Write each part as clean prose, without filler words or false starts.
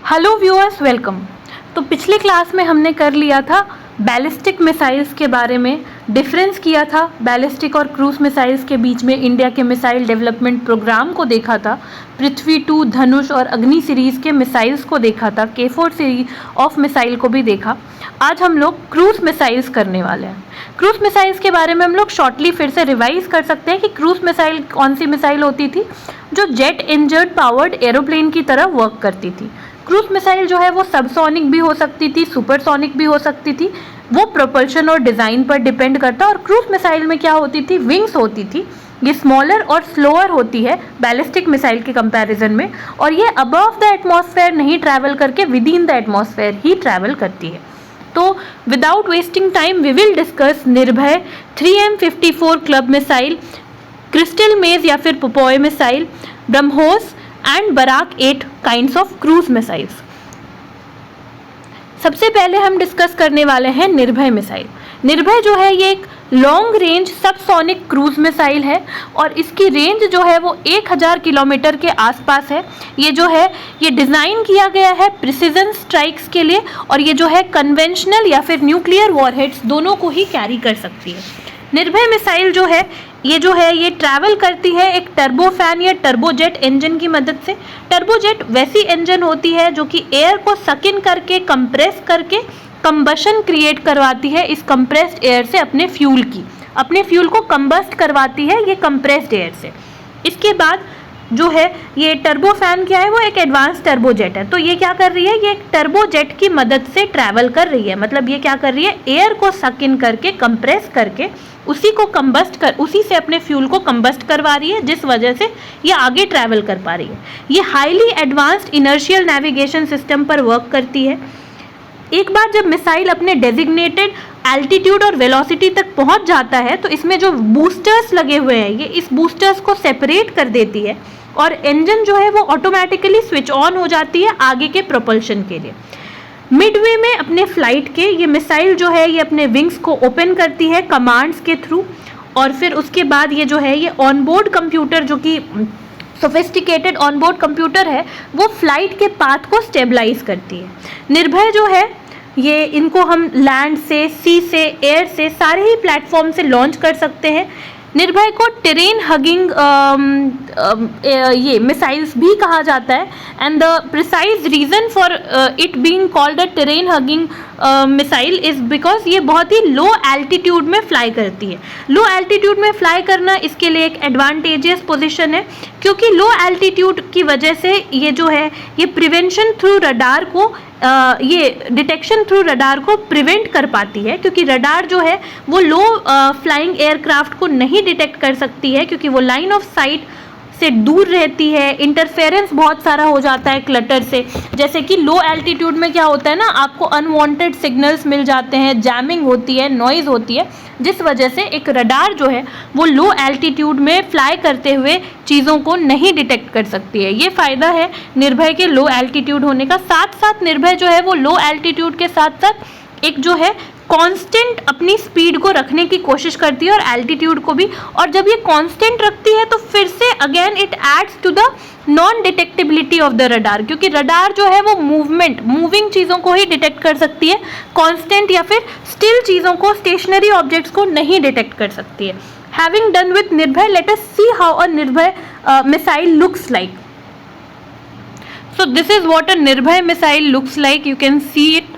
Hello viewers, welcome. तो पिछले class में हमने कर लिया था बैलिस्टिक मिसाइल्स के बारे में, डिफरेंस किया था बैलिस्टिक और क्रूज मिसाइल्स के बीच में, इंडिया के मिसाइल डेवलपमेंट प्रोग्राम को देखा था, पृथ्वी 2, धनुष और अग्नि सीरीज़ के मिसाइल्स को देखा था, K4 सीरीज ऑफ मिसाइल को भी देखा। आज हम लोग क्रूज मिसाइल्स करने वाले हैं। क्रूज मिसाइल्स के बारे में हम लोग शॉर्टली फिर से रिवाइज कर सकते हैं कि क्रूज मिसाइल कौन सी मिसाइल होती थी, जो जेट इंजन पावर्ड एरोप्लेन की तरह वर्क करती थी। क्रूज मिसाइल जो है वो सबसोनिक भी हो सकती थी, सुपरसोनिक भी हो सकती थी, वो प्रोपल्शन और डिज़ाइन पर डिपेंड करता। और क्रूज मिसाइल में क्या होती थी, विंग्स होती थी। ये स्मॉलर और स्लोअर होती है बैलिस्टिक मिसाइल के कंपैरिजन में, और ये अबव द एटमॉस्फेयर नहीं ट्रैवल करके विद इन द एटमॉस्फेयर ही ट्रैवल करती है। तो without wasting time we will discuss Nirbhay, 3M54 club missile, crystal maze या फिर Popeye missile, BrahMos and Barak 8 kinds of cruise missiles. सबसे पहले हम डिस्कस करने वाले हैं निर्भय मिसाइल। निर्भय जो है ये एक long range subsonic cruise missile है और इसकी रेंज जो है वो 1000 किलोमीटर के आसपास है। ये जो है ये डिज़ाइन किया गया है प्रिसीजन स्ट्राइक्स के लिए, और ये जो है कन्वेंशनल या फिर न्यूक्लियर वॉरहेड्स दोनों को ही कैरी कर सकती है। निर्भय मिसाइल जो है ये ट्रैवल करती है एक टर्बोफैन या टर्बोजेट इंजन की मदद से। टर्बोजेट वैसी इंजन होती है जो कि एयर को सक इन करके कंप्रेस करके कंबशन क्रिएट करवाती है इस कंप्रेस्ड एयर से, अपने फ्यूल को कंबस्ट करवाती है ये कंप्रेस्ड एयर से। इसके बाद जो है ये टर्बोफैन क्या है, वो एक एडवांस टर्बोजेट है। तो ये क्या कर रही है, ये एक टर्बोजेट की मदद से ट्रैवल कर रही है। मतलब ये क्या कर रही है, एयर को सक इन करके कंप्रेस करके उसी से अपने फ्यूल को कंबस्ट करवा रही है, जिस वजह से ये आगे ट्रैवल कर पा रही है। ये highly advanced inertial navigation system पर वर्क करती है। एक बार जब मिसाइल अपने डेजिग्नेटेड एल्टीट्यूड और वेलोसिटी तक पहुंच जाता है तो इसमें जो बूस्टर्स लगे हुए हैं ये इस बूस्टर्स को सेपरेट कर देती है और इंजन जो है वो ऑटोमेटिकली स्विच ऑन हो जाती है आगे के प्रोपल्शन के लिए। मिडवे में अपने फ्लाइट के ये मिसाइल जो है ये अपने विंग्स को ओपन करती है कमांड्स के थ्रू, और फिर उसके बाद ये जो है ये ऑनबोर्ड कंप्यूटर, जो कि सोफिस्टिकेटेड ऑनबोर्ड कंप्यूटर है, वो फ्लाइट के पाथ को स्टेबलाइज करती है। निर्भय जो है ये इनको हम लैंड से, सी से, एयर से, सारे ही प्लेटफॉर्म से लॉन्च कर सकते हैं। निर्भय को टेरेन हगिंग ये मिसाइल्स भी कहा जाता है, and the precise reason for it being called a terrain hugging missile is because ये बहुत ही लो एल्टीट्यूड में फ्लाई करती है। लो एल्टीट्यूड में फ्लाई करना इसके लिए एक एडवांटेजियस पोजीशन है, क्योंकि लो एल्टीट्यूड की वजह से ये जो है ये प्रिवेंशन थ्रू रडार को ये डिटेक्शन थ्रू रडार को प्रिवेंट कर पाती है, क्योंकि रडार जो है वो लो फ्लाइंग एयरक्राफ्ट को नहीं डिटेक्ट कर सकती है, क्योंकि वो लाइन ऑफ साइट से दूर रहती है। इंटरफेरेंस बहुत सारा हो जाता है क्लटर से, जैसे कि लो एल्टीट्यूड में क्या होता है ना, आपको अनवांटेड सिग्नल्स मिल जाते हैं, जैमिंग होती है, नॉइज़ होती है, जिस वजह से एक रडार जो है वो लो एल्टीट्यूड में फ्लाई करते हुए चीज़ों को नहीं डिटेक्ट कर सकती है। ये फ़ायदा है निर्भय के लो एल्टीट्यूड होने का। साथ साथ निर्भय जो है वो लो एल्टीट्यूड के साथ साथ एक जो है कांस्टेंट अपनी स्पीड को रखने की कोशिश करती है और एल्टीट्यूड को भी, और जब ये कांस्टेंट रखती है तो फिर से again it adds to the non detectability of the radar, क्योंकि रडार जो है वो मूविंग चीज़ों को ही डिटेक्ट कर सकती है, कांस्टेंट या फिर स्टिल चीज़ों को, स्टेशनरी ऑब्जेक्ट्स को नहीं डिटेक्ट कर सकती है। Having done with Nirbhay, let us see how a Nirbhay missile looks like. So this is what a Nirbhay missile looks like. You can see it.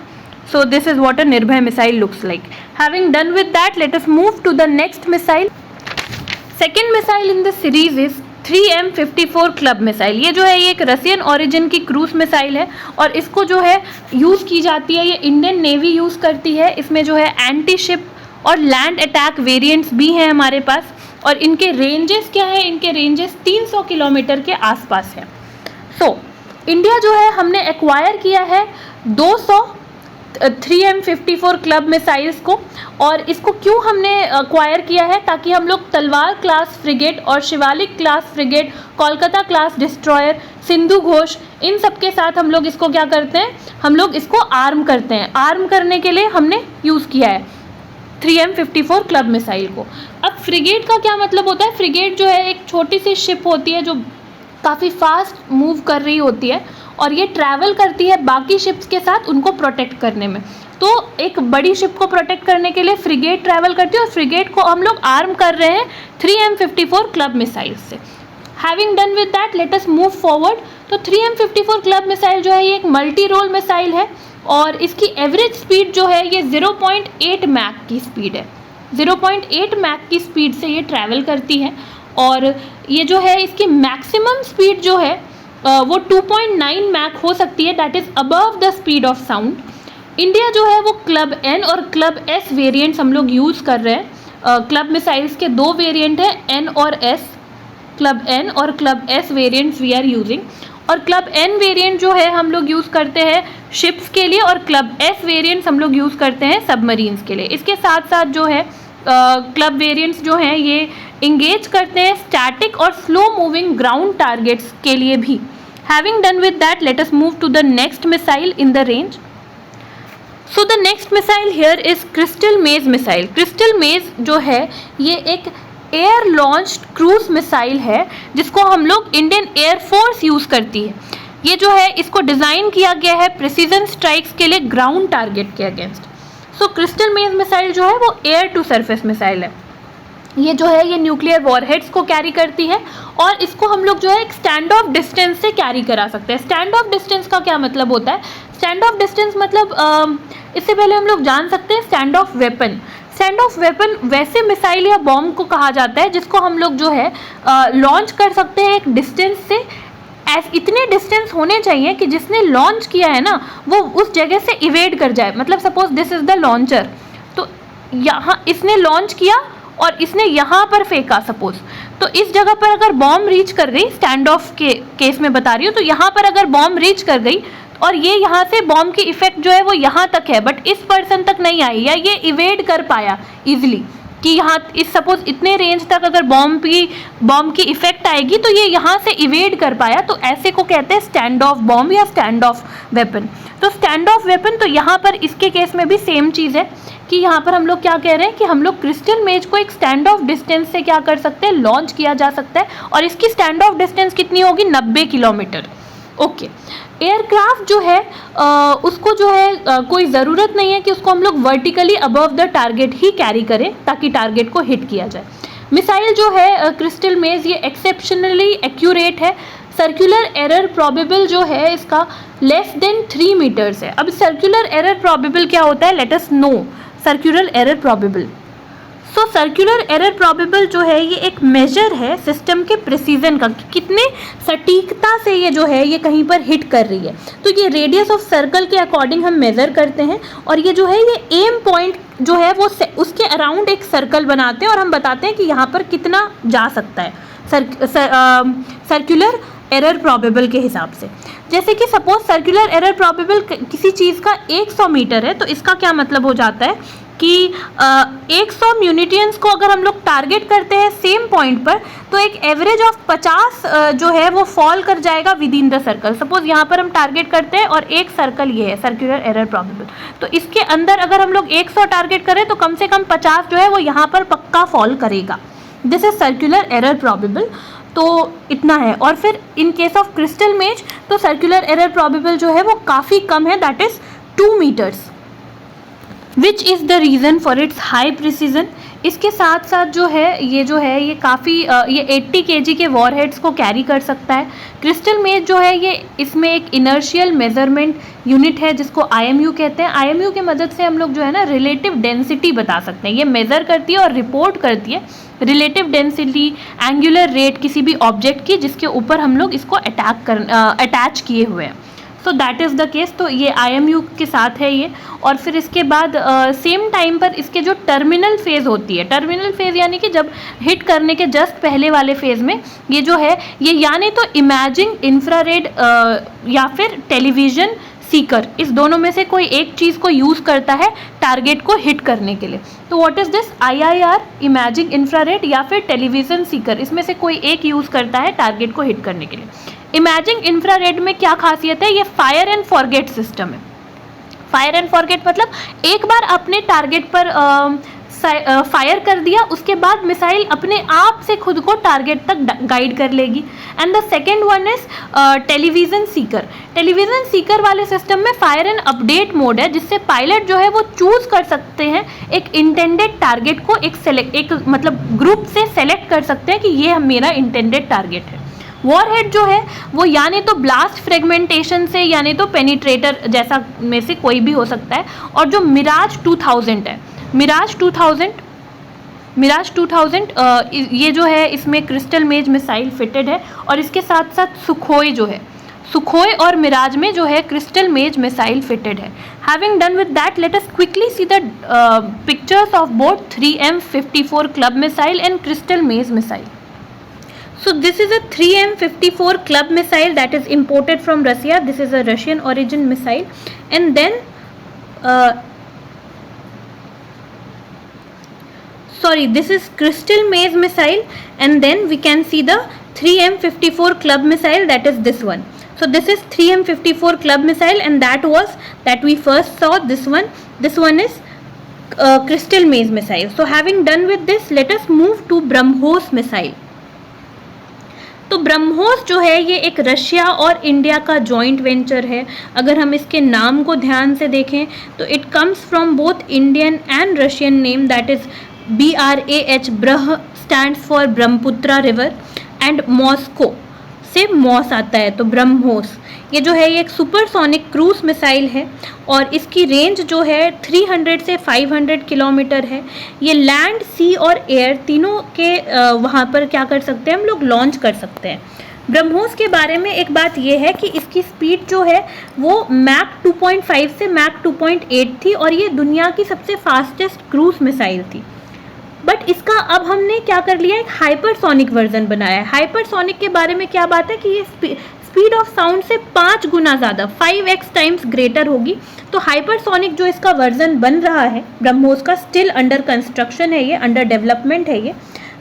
So this is what a Nirbhay missile looks like. Having done with that, let us move to the next missile. Second missile in the series is 3M54 club missile. ये जो है ये एक Russian origin की cruise missile है और इसको जो है यूज़ की जाती है, ये इंडियन नेवी यूज़ करती है। इसमें जो है एंटी शिप और लैंड अटैक वेरिएंट्स भी हैं हमारे पास, और इनके रेंजेस क्या है, इनके रेंजेस 300 किलोमीटर के आसपास है। सो इंडिया जो है हमने एक्वायर किया है 200 3M54 क्लब मिसाइल्स को, और इसको क्यों हमने एक्वायर किया है, ताकि हम लोग तलवार क्लास फ्रिगेट और Shivalik class frigate, Kolkata class destroyer, Sindhu Ghosh, इन सब के साथ हम लोग इसको क्या करते हैं, हम लोग इसको आर्म करते हैं। आर्म करने के लिए हमने यूज़ किया है 3M54 क्लब मिसाइल को। अब फ्रिगेट का क्या मतलब होता है, फ्रिगेट जो है एक छोटी सी शिप होती है जो काफ़ी फास्ट मूव कर रही होती है और ये ट्रैवल करती है बाकी शिप्स के साथ उनको प्रोटेक्ट करने में। तो एक बड़ी शिप को प्रोटेक्ट करने के लिए फ्रिगेट ट्रैवल करती है और फ्रिगेट को हम लोग आर्म कर रहे हैं 3M54 क्लब मिसाइल से। Having done with that let us move forward. तो 3M54 क्लब मिसाइल जो है ये एक मल्टी रोल मिसाइल है और इसकी एवरेज स्पीड जो है ये 0.8 मैक की स्पीड है। 0.8 मैक की स्पीड से ये ट्रैवल करती है और ये जो है इसकी मैक्सिमम स्पीड जो है वो 2.9 मैक हो सकती है, that is above the speed of sound. India जो है वो क्लब एन और क्लब एस वेरिएंट्स हम लोग यूज़ कर रहे हैं। क्लब मिसाइल्स के दो वेरिएंट हैं, एन और एस। क्लब एन और club S variants we are using और क्लब एन वेरिएंट जो है हम लोग यूज़ करते हैं शिप्स के लिए और क्लब एस वेरिएंट्स हम लोग यूज़ करते हैं सबमरीन्स के लिए। इसके साथ साथ जो है क्लब वेरिएंट्स जो हैं ये इंगेज करते हैं स्टैटिक और स्लो मूविंग ग्राउंड टारगेट्स के लिए भी। Having done with that let us move to the next missile in the range. So the next missile here is Crystal Maze missile. Crystal Maze जो है ये एक एयर लॉन्च्ड क्रूज मिसाइल है जिसको हम लोग इंडियन एयरफोर्स यूज़ करती है। ये जो है इसको डिज़ाइन किया गया है प्रिसीजन स्ट्राइक्स के लिए ग्राउंड टारगेट के अगेंस्ट। सो क्रिस्टल मेज मिसाइल जो है वो एयर टू सरफेस मिसाइल है। ये जो है ये न्यूक्लियर वॉरहेड्स को कैरी करती है और इसको हम लोग जो है एक स्टैंड ऑफ डिस्टेंस से कैरी करा सकते हैं। स्टैंड ऑफ डिस्टेंस का क्या मतलब होता है? स्टैंड ऑफ डिस्टेंस मतलब इससे पहले हम लोग जान सकते हैं stand of weapon. Stand of weapon वैसे मिसाइल या बॉम्ब को कहा जाता है जिसको हम लोग जो है लॉन्च कर सकते हैं एक डिस्टेंस से। इतने डिस्टेंस होने चाहिए कि जिसने लॉन्च किया है ना वो उस जगह से इवेड कर जाए। मतलब suppose this is the launcher, तो यहाँ इसने लॉन्च किया और इसने यहाँ पर फेंका सपोज, तो इस जगह पर अगर बॉम्ब रीच कर गई, स्टैंड ऑफ के केस में बता रही हूँ, तो यहाँ पर अगर बॉम्ब रीच कर गई और ये यहाँ से बॉम्ब की इफेक्ट जो है वो यहाँ तक है बट इस पर्सन तक नहीं आई या ये इवेड कर पाया इजीली कि यहाँ इस सपोज इतने रेंज तक अगर बॉम्ब की इफेक्ट आएगी तो ये यहाँ से इवेड कर पाया, तो ऐसे को कहते हैं स्टैंड ऑफ बॉम्ब या स्टैंड ऑफ वेपन। तो स्टैंड ऑफ वेपन तो यहाँ पर इसके केस में भी सेम चीज़ है कि यहाँ पर हम लोग क्या कह रहे हैं कि हम लोग क्रिस्टल मेज को एक स्टैंड ऑफ डिस्टेंस से क्या कर सकते हैं, लॉन्च किया जा सकता है और इसकी स्टैंड ऑफ डिस्टेंस कितनी होगी, 90 किलोमीटर। ओके, एयरक्राफ्ट जो है उसको जो है कोई ज़रूरत नहीं है कि उसको हम लोग vertically above the target he carry करें ताकि टारगेट को हिट किया जाए। मिसाइल जो है क्रिस्टल मेज ये एक्सेप्शनली एक्यूरेट है। सर्कुलर एरर प्रोबेबल जो है इसका लेस देन 3 मीटर्स है। अब सर्कुलर एरर प्रोबेबल क्या होता है, let us know circular error probable. So circular error probable जो है ये एक मेजर है सिस्टम के प्रिसीजन का, कितने सटीकता से ये जो है ये कहीं पर हिट कर रही है। तो ये रेडियस ऑफ सर्कल के अकॉर्डिंग हम मेज़र करते हैं और ये जो है ये एम पॉइंट जो है वो उसके अराउंड एक सर्कल बनाते हैं और हम बताते हैं कि यहाँ पर कितना जा सकता है सर्कुलर एरर प्रोबेबल के हिसाब से। जैसे कि सपोज सर्कुलर एरर प्रोबेबल किसी चीज़ का 100 मीटर है, तो इसका क्या मतलब हो जाता है कि 100 म्यूनिटियंस को अगर हम लोग टारगेट करते हैं सेम पॉइंट पर तो एक एवरेज ऑफ 50 जो है वो फॉल कर जाएगा with in the circle. Suppose यहाँ पर हम टारगेट करते हैं और एक सर्कल ये है सर्कुलर एरर प्रोबेबल, तो इसके अंदर अगर हम लोग 100 टारगेट करें तो कम से कम 50 जो है वो यहाँ पर पक्का फॉल करेगा। This is circular error probable, तो इतना है। और फिर इन केस ऑफ क्रिस्टल मेज तो सर्कुलर एरर प्रोबेबल जो है वो काफ़ी कम है, that is 2 metres, which is the reason for its high precision. इसके साथ साथ जो है ये काफ़ी ये 80 kg के वॉरहेड्स को कैरी कर सकता है। क्रिस्टल मेज जो है ये इसमें एक इनर्शियल मेजरमेंट यूनिट है जिसको IMU कहते हैं। IMU की मदद से हम लोग जो है ना रिलेटिव डेंसिटी बता सकते हैं। ये मेज़र करती है और रिपोर्ट करती है रिलेटिव डेंसिटी, एंगुलर रेट किसी भी ऑब्जेक्ट की जिसके ऊपर हम लोग इसको अटैच किए हुए हैं। So that is the case, तो ये IMU के साथ है ये। और फिर इसके बाद सेम टाइम पर इसके जो टर्मिनल फेज़ होती है, टर्मिनल फेज़ यानी कि जब हिट करने के जस्ट पहले वाले फेज़ में ये जो है ये यानी तो इमेजिंग इंफ्रारेड या फिर टेलीविज़न सीकर, इस दोनों में से कोई एक चीज़ को यूज़ करता है टारगेट को हिट करने के लिए। तो what is this, IIR imaging infrared या फिर टेलीविज़न सीकर, इसमें से कोई एक यूज़ करता है टारगेट को हिट करने के लिए। इमेजिंग इंफ्रारेड में क्या खासियत है, ये फायर एंड फॉरगेट सिस्टम है। फायर एंड फॉरगेट मतलब एक बार अपने टारगेट पर फायर कर दिया, उसके बाद मिसाइल अपने आप से खुद को टारगेट तक गाइड कर लेगी। And the second one is television Sikar. Television Sikar वाले सिस्टम में फायर एंड अपडेट मोड है, जिससे पायलट जो है वो चूज कर सकते हैं एक इंटेंडेड टारगेट को, एक मतलब ग्रुप से सेलेक्ट कर सकते हैं कि ये मेरा इंटेंडेड टारगेट है। वॉरहेड जो है वो या नहीं तो ब्लास्ट फ्रेगमेंटेशन से या नहीं तो पेनिट्रेटर जैसा में से कोई भी हो सकता है। और जो मिराज 2000 है, मिराज 2000 ये जो है इसमें क्रिस्टल मेज मिसाइल फिटेड है, और इसके साथ साथ सुखोई जो है, सुखोई और मिराज में जो है क्रिस्टल मेज मिसाइल फिटेड है। Having done with that, let us quickly see the pictures of both 3M54 club missile and crystal Maze missile. So this is a 3M54 club missile that is imported from Russia. This is a Russian origin missile. And then this is crystal maze missile, and then we can see the 3M54 club missile, that is this one. So this is 3M54 club missile, and that we first saw. This one is crystal maze missile. So having done with this, let us move to BrahMos missile. तो ब्रह्मोस जो है ये एक Russia और India का joint venture है. अगर हम इसके नाम को ध्यान से देखें तो it comes from both Indian and Russian name, that is BRAH. Brah stands for Brahmaputra river, and Moscow से मॉस आता है, तो ब्रह्मोस ये जो है ये एक सुपरसोनिक क्रूज मिसाइल है, और इसकी रेंज जो है 300 से 500 किलोमीटर है. ये लैंड, सी और एयर तीनों के वहाँ पर क्या कर सकते हैं हम लोग, लॉन्च कर सकते हैं. ब्रह्मोस के बारे में एक बात ये है कि इसकी स्पीड जो है वो मैक 2.5 से मैक 2.8 थी, और ये दुनिया की सबसे फास्टेस्ट क्रूज मिसाइल थी. बट इसका अब हमने क्या कर लिया, एक हाइपरसोनिक वर्जन बनाया है. हाइपरसोनिक के बारे में क्या बात है कि ये स्पीड ऑफ साउंड से 5 गुना ज़्यादा, 5x टाइम्स ग्रेटर होगी. तो हाइपरसोनिक जो इसका वर्जन बन रहा है ब्रह्मोस का, स्टिल अंडर कंस्ट्रक्शन है, ये अंडर डेवलपमेंट है ये.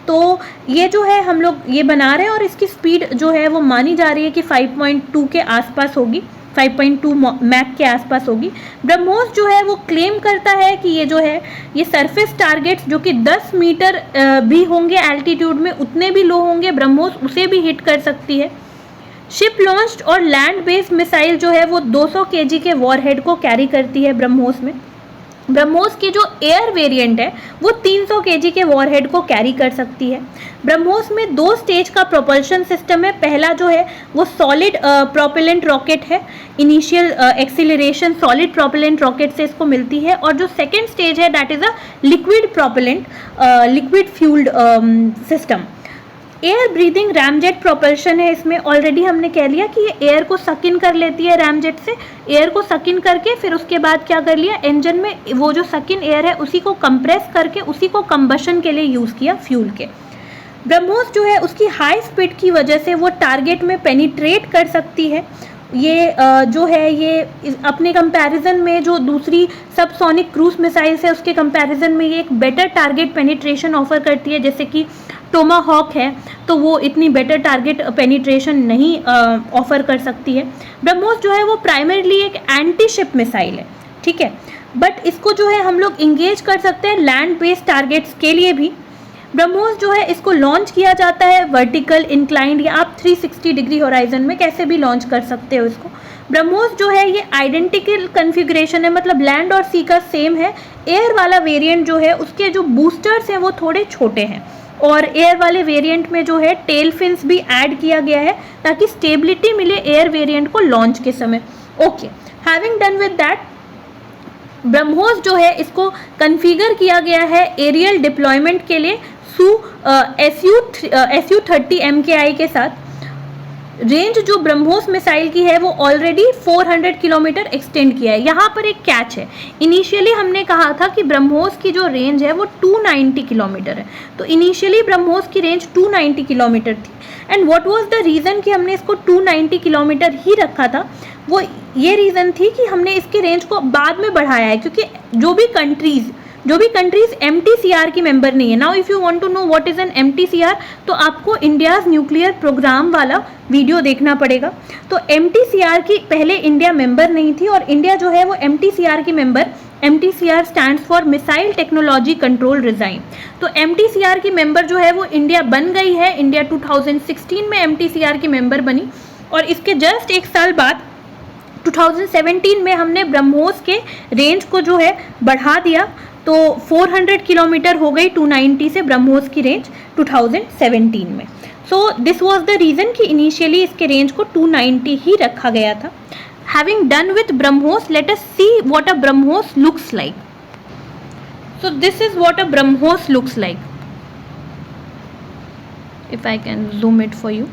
तो ये जो है हम लोग ये बना रहे हैं, और इसकी स्पीड जो है वो मानी जा रही है कि 5.2 के आसपास होगी, 5.2 मैक के आसपास होगी. ब्रह्मोस जो है वो क्लेम करता है कि ये जो है ये सरफेस टारगेट्स जो कि 10 मीटर भी होंगे एल्टीट्यूड में, उतने भी लो होंगे, ब्रह्मोस उसे भी हिट कर सकती है. शिप लॉन्च्ड और लैंड बेस्ड मिसाइल जो है वो 200 kg के वॉरहेड को कैरी करती है ब्रह्मोस में. ब्रह्मोस की जो एयर वेरिएंट है वो 300 kg के वॉरहेड को कैरी कर सकती है. ब्रह्मोस में 2 स्टेज का प्रोपल्शन सिस्टम है. पहला जो है वो सॉलिड प्रोपेलेंट रॉकेट है, initial acceleration solid propellant rocket से इसको मिलती है, और जो सेकेंड स्टेज है that is a liquid propellant, liquid fuelled system. Air breathing ramjet propulsion है इसमें. ऑलरेडी हमने कह लिया कि ये एयर को सक इन कर लेती है रैमजेट से, एयर को सक इन करके फिर उसके बाद क्या कर लिया, इंजन में वो जो सक इन एयर है उसी को कंप्रेस करके उसी को कंबशन के लिए यूज़ किया फ्यूल के. ब्रह्मोस जो है उसकी हाई स्पीड की वजह से वो टारगेट में पेनिट्रेट कर सकती है. ये जो है ये अपने कंपैरिजन में जो दूसरी सबसोनिक क्रूज मिसाइल्स है उसके कंपैरिजन में ये एक बेटर टारगेट पेनिट्रेशन ऑफर करती है. जैसे कि टोमाहॉक है तो वो इतनी बेटर टारगेट पेनिट्रेशन नहीं ऑफर कर सकती है. ब्रह्मोस जो है वो प्राइमरीली एक एंटी शिप मिसाइल है, ठीक है, बट इसको जो है हम लोग इंगेज कर सकते हैं लैंड बेस्ड टारगेट्स के लिए भी. ब्रह्मोस जो है इसको लॉन्च किया जाता है वर्टिकल, इंक्लाइंड, या आप 360 डिग्री होराइजन में कैसे भी लॉन्च कर सकते हो इसको. ब्रह्मोस जो है ये आइडेंटिकल कन्फिग्रेशन है, मतलब लैंड और सी का सेम है. एयर वाला वेरिएंट जो है उसके जो बूस्टर्स हैं वो थोड़े छोटे हैं, और एयर वाले वेरिएंट में जो है टेल फिन्स भी ऐड किया गया है ताकि स्टेबिलिटी मिले एयर वेरिएंट को लॉन्च के समय. Okay, having done with that, BrahMos जो है इसको कन्फिगर किया गया है एरियल डिप्लॉयमेंट के लिए SU-30 MKI के साथ. रेंज जो ब्रह्मोस मिसाइल की है वो ऑलरेडी 400 किलोमीटर एक्सटेंड किया है. यहाँ पर एक कैच है, इनिशियली हमने कहा था कि ब्रह्मोस की जो रेंज है वो 290 किलोमीटर है. तो इनिशियली ब्रह्मोस की रेंज 290 किलोमीटर थी. And what was the reason कि हमने इसको 290 किलोमीटर ही रखा था, वो ये रीज़न थी कि हमने इसकी रेंज को बाद में बढ़ाया है क्योंकि जो भी कंट्रीज़ MTCR की मेंबर नहीं है. Now if you want to know what is an MTCR, तो आपको इंडियाज़ न्यूक्लियर प्रोग्राम वाला वीडियो देखना पड़ेगा. तो MTCR की पहले इंडिया मेंबर नहीं थी, और इंडिया जो है वो MTCR की member MTCR stands for missile technology control design. तो MTCR की मेंबर जो है वो इंडिया बन गई है। इंडिया 2016 में MTCR की मेंबर बनी और इसके जस्ट एक साल बाद 2017 में हमने ब्रह्मोस के रेंज को जो है बढ़ा दिया, तो 400 किलोमीटर हो गई 290 से ब्रह्मोस की रेंज 2017 में। So this was the reason कि इनिशियली इसके रेंज को 290 ही रखा गया था। Having done with BrahMos, let us see what a BrahMos looks like. So this is what a BrahMos looks like. If I can zoom it for you.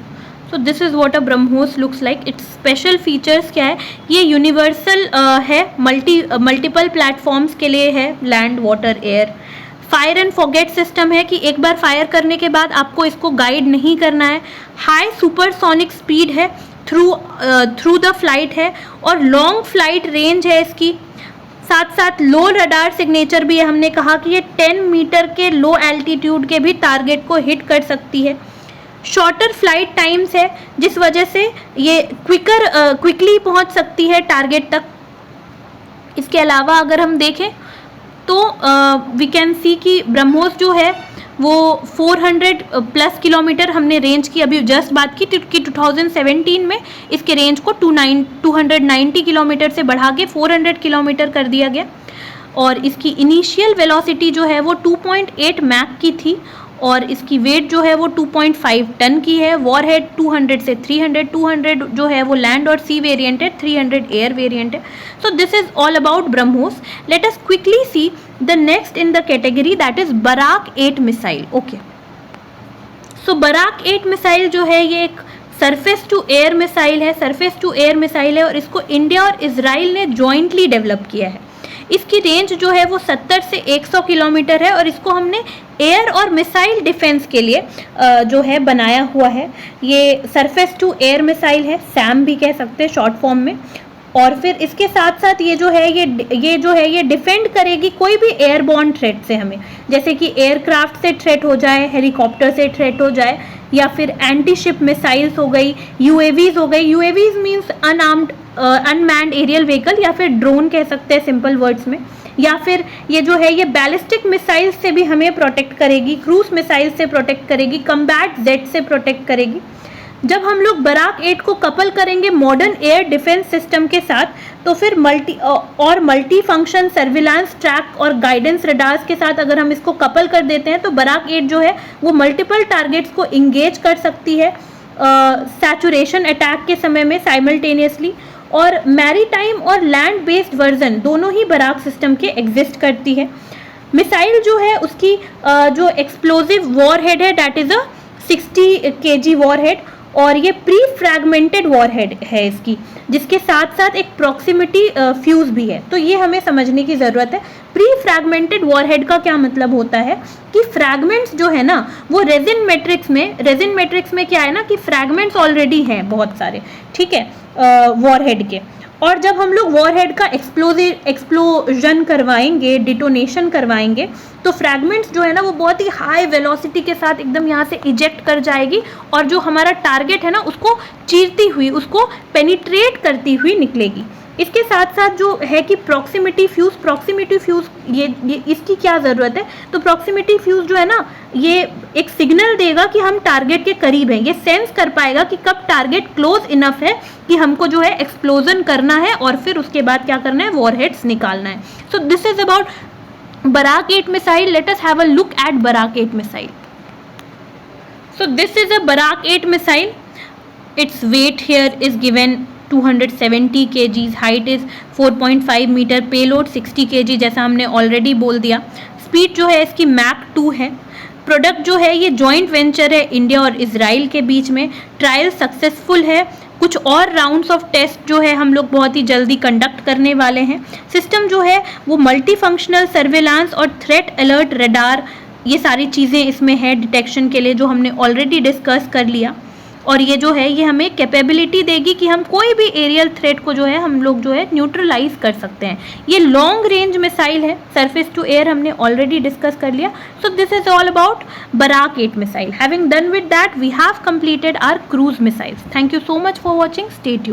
So this is what a BrahMos looks like. Its special features क्या है? ये universal है, multiple platforms के लिए है, land water air. Fire and forget system है कि एक बार फायर करने के बाद आपको इसको गाइड नहीं करना है। हाई सुपरसोनिक स्पीड है, थ्रू द फ्लाइट है और लॉन्ग फ्लाइट रेंज है इसकी। साथ साथ लो रडार सिग्नेचर भी है। हमने कहा कि ये 10 मीटर के लो एल्टीट्यूड के भी टारगेट को हिट कर सकती है। शॉर्टर फ्लाइट टाइम्स है जिस वजह से ये क्विकली पहुंच सकती है टारगेट तक। इसके अलावा अगर हम देखें तो वी कैन सी कि ब्रह्मोस जो है वो 400 प्लस किलोमीटर हमने रेंज की अभी जस्ट बात की कि 2017 में इसके रेंज को 290 किलोमीटर से बढ़ा के 400 किलोमीटर कर दिया गया और इसकी इनिशियल वेलोसिटी जो है वो 2.8 मैक की थी और इसकी वेट जो है वो 2.5 टन की है। वॉरहेड 200 से 300, 200 जो है वो लैंड और सी वेरिएंट है, 300 एयर वेरिएंट है। So this is all about BrahMos. Let us quickly see the next in the category that is Barak 8 missile. Okay, so Barak 8 missile जो है ये एक सरफेस टू एयर मिसाइल है, सरफेस टू एयर मिसाइल है और इसको India और Israel ने जॉइंटली डेवलप किया है। इसकी रेंज जो है वो 70 से 100 किलोमीटर है और इसको हमने एयर और मिसाइल डिफेंस के लिए जो है बनाया हुआ है। ये सरफेस टू एयर मिसाइल है, सैम भी कह सकते हैं शॉर्ट फॉर्म में। और फिर इसके साथ साथ ये जो है ये डिफेंड करेगी कोई भी एयरबॉर्न थ्रेट से हमें, जैसे कि एयरक्राफ्ट से थ्रेट हो जाए, हेलीकॉप्टर से थ्रेट हो जाए या फिर एंटी शिप मिसाइल्स हो गई, यूएवीज हो गई। UAVs means unmanned aerial vehicle या फिर ड्रोन कह सकते हैं सिंपल वर्ड्स में। या फिर ये जो है ये बैलिस्टिक मिसाइल्स से भी हमें प्रोटेक्ट करेगी, क्रूज मिसाइल से प्रोटेक्ट करेगी, कम्बैट जेट से प्रोटेक्ट करेगी। जब हम लोग बराक 8 को कपल करेंगे मॉडर्न एयर डिफेंस सिस्टम के साथ तो फिर मल्टी फंक्शन सर्विलांस ट्रैक और गाइडेंस रडार्स के साथ अगर हम इसको कपल कर देते हैं तो बराक 8 जो है वो मल्टीपल टारगेट्स को इंगेज कर सकती है सैचुरेशन अटैक के समय में साइमल्टेनियसली। और मैरीटाइम और लैंड बेस्ड वर्जन दोनों ही बराक सिस्टम के एग्जिस्ट करती है। मिसाइल जो है उसकी जो एक्सप्लोजिव वॉरहेड है that is a 60 kg warhead और ये प्री फ्रैगमेंटेड वॉरहेड है इसकी, जिसके साथ साथ एक प्रॉक्सिमिटी फ्यूज भी है। तो ये हमें समझने की ज़रूरत है। प्री फ्रैगमेंटेड वॉरहेड का क्या मतलब होता है कि फ्रैगमेंट्स जो है ना वो रेजिन मैट्रिक्स में क्या है ना कि फ्रैगमेंट्स ऑलरेडी हैं बहुत सारे, ठीक है, वॉरहेड के। और जब हम लोग वॉरहेड का एक्सप्लोजन करवाएंगे, डिटोनेशन करवाएंगे, तो फ्रैगमेंट्स जो है ना वो बहुत ही हाई वेलोसिटी के साथ एकदम यहाँ से इजेक्ट कर जाएगी और जो हमारा टारगेट है ना उसको चीरती हुई, उसको पेनिट्रेट करती हुई निकलेगी। इसके साथ साथ जो है कि प्रॉक्सिमिटी फ्यूज ये इसकी क्या ज़रूरत है, तो प्रॉक्सिमिटी फ्यूज जो है ना ये एक सिग्नल देगा कि हम टारगेट के करीब हैं। ये सेंस कर पाएगा कि कब टारगेट क्लोज इनफ है कि हमको जो है एक्सप्लोजन करना है और फिर उसके बाद क्या करना है, वॉरहेड्स निकालना है। So this is about Barak 8 missile. Let us have a look at Barak 8 missile. So this is a Barak 8 missile. Its weight here is given 270 kg, height is 4.5 metre, payload 60 kg जैसा हमने already बोल दिया। Speed जो है इसकी Mac 2 है। Product जो है ये जॉइंट वेंचर है इंडिया और इजराइल के बीच में। ट्रायल सक्सेसफुल है। कुछ और राउंड्स ऑफ टेस्ट जो है हम लोग बहुत ही जल्दी कंडक्ट करने वाले हैं। सिस्टम जो है वो मल्टी फंक्शनल सर्विलांस और थ्रेट अलर्ट रडार, ये सारी चीज़ें इसमें है डिटेक्शन के लिए, जो हमने ऑलरेडी डिस्कस कर लिया। और ये जो है ये हमें कैपेबिलिटी देगी कि हम कोई भी एरियल थ्रेट को जो है हम लोग जो है न्यूट्रलाइज कर सकते हैं। ये लॉन्ग रेंज मिसाइल है, सरफेस टू एयर हमने ऑलरेडी डिस्कस कर लिया। सो this is all about Barak 8 missile. Having done with that, we have completed our cruise missiles. Thank you so much for watching. Stay tuned.